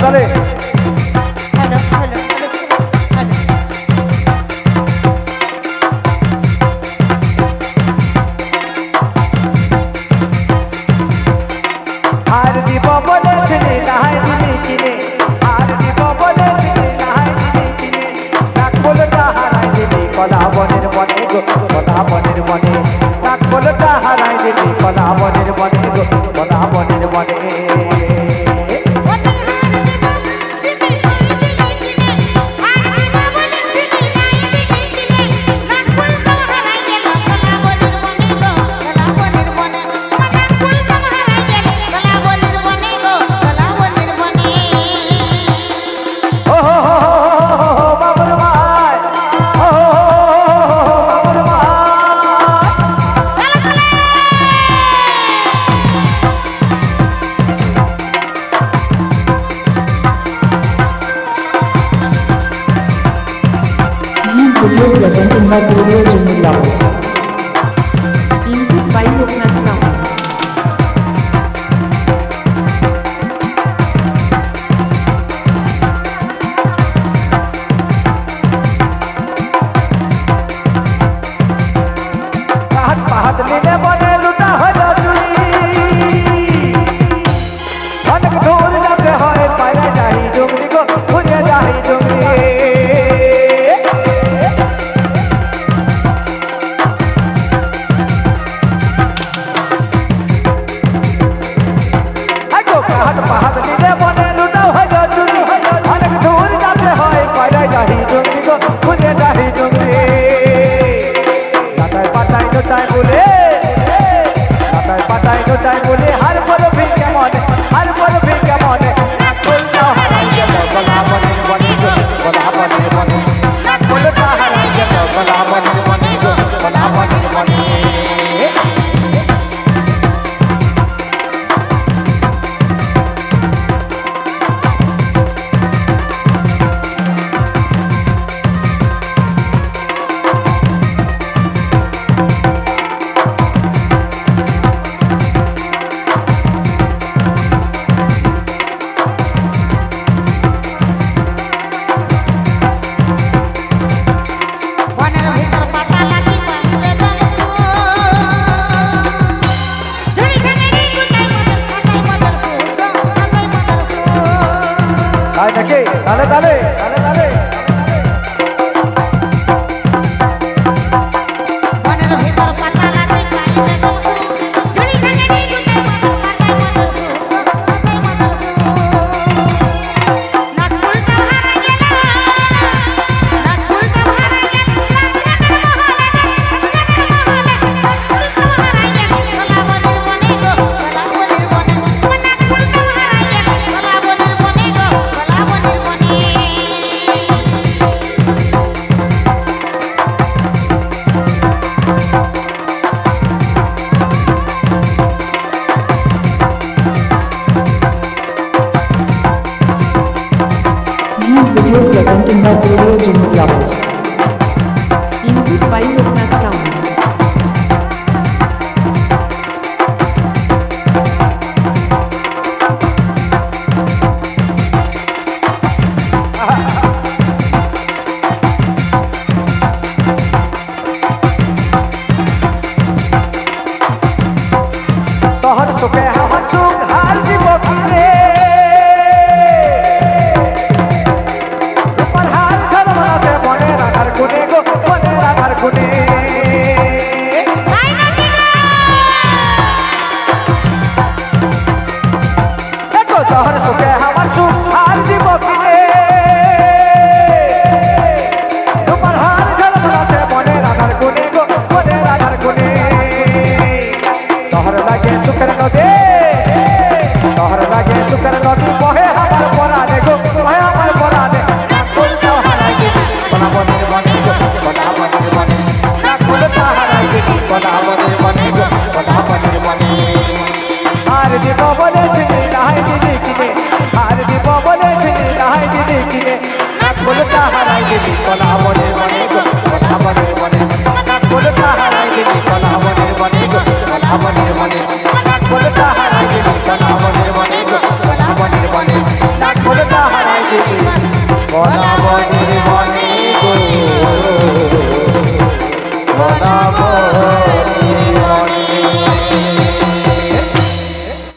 তালে hello hello hello আর দিব বলেছিলে নাহাই দিলি কিনে আর দিব বলেছিলে নাহাই দিলি কিনে নাক বলটা হারাই দিলি কলা বনের মনে গো কলা বনের মনে নাক বলটা হারাই দিলি কলা বনের মনে গো কলা বনের মনে Video presented by Gloria Jimmy Lovers. Input by Loknath Sound. পাহাড় মিলে বনে লুটা হলো চুরি অনেক দূর যাতে হয় পায়রা যাই ডুগরি গো খুঁজে যাই ডুগরি পাহাড় মিলে বনে লুটা হলো চুরি অনেক দূর যাতে হয় পায়রা যাই ডুগরি গো খুঁজে যাই ডুগরি পাতাই নোটাই বলে পাতাই নোটাই বলে হার বল ভি কেমন হার বল ভি কেমন বলটা হারাই গেল গলা বনের বনে গো গলা বনের বনে বলটা হারাই গেল গলা বনের বনে গো গলা বনের বনে নাকি তালে তালে তালে তালে Video presented by Gloria Jimmy Lovers. Input by Loknath Sound. তোহর চোখে আমার চোখ হার দিব কিরে কোনে গো কোনে রাধার কোনে দেখো তোহর চোখে আমার চোখ হার দিব কিনে তোমার হার ঝলমলাতে মনে রাধার কোনে গো কোনে রাধার কোনে তোহর লাগে সুখের নদী তোহর লাগে সুখের নদী বহে আমার পরানে গো বহে আমার পরানে কোনটা হারাই গেছি কোনা বনের বনে গো কোনা বনের বনে না কোনটা হারাই গেছি কোনা বনের বনে গো কোনা বনের বনে আর দিব বলেছিলি নাহাই দিদি কিনে আর দিব বলেছিলি নাহাই দিদি কিনে না কোনটা হারাই গেছি কোনা বনের বনে গো কোনা বনের বনে না কোনটা হারাই গেছি কোনা বনের বনে গো কোনা বনের বনে না কোনটা হারাই গেছি কোনা বনের বনে গো কোনা বনের বনে না কোনটা যাব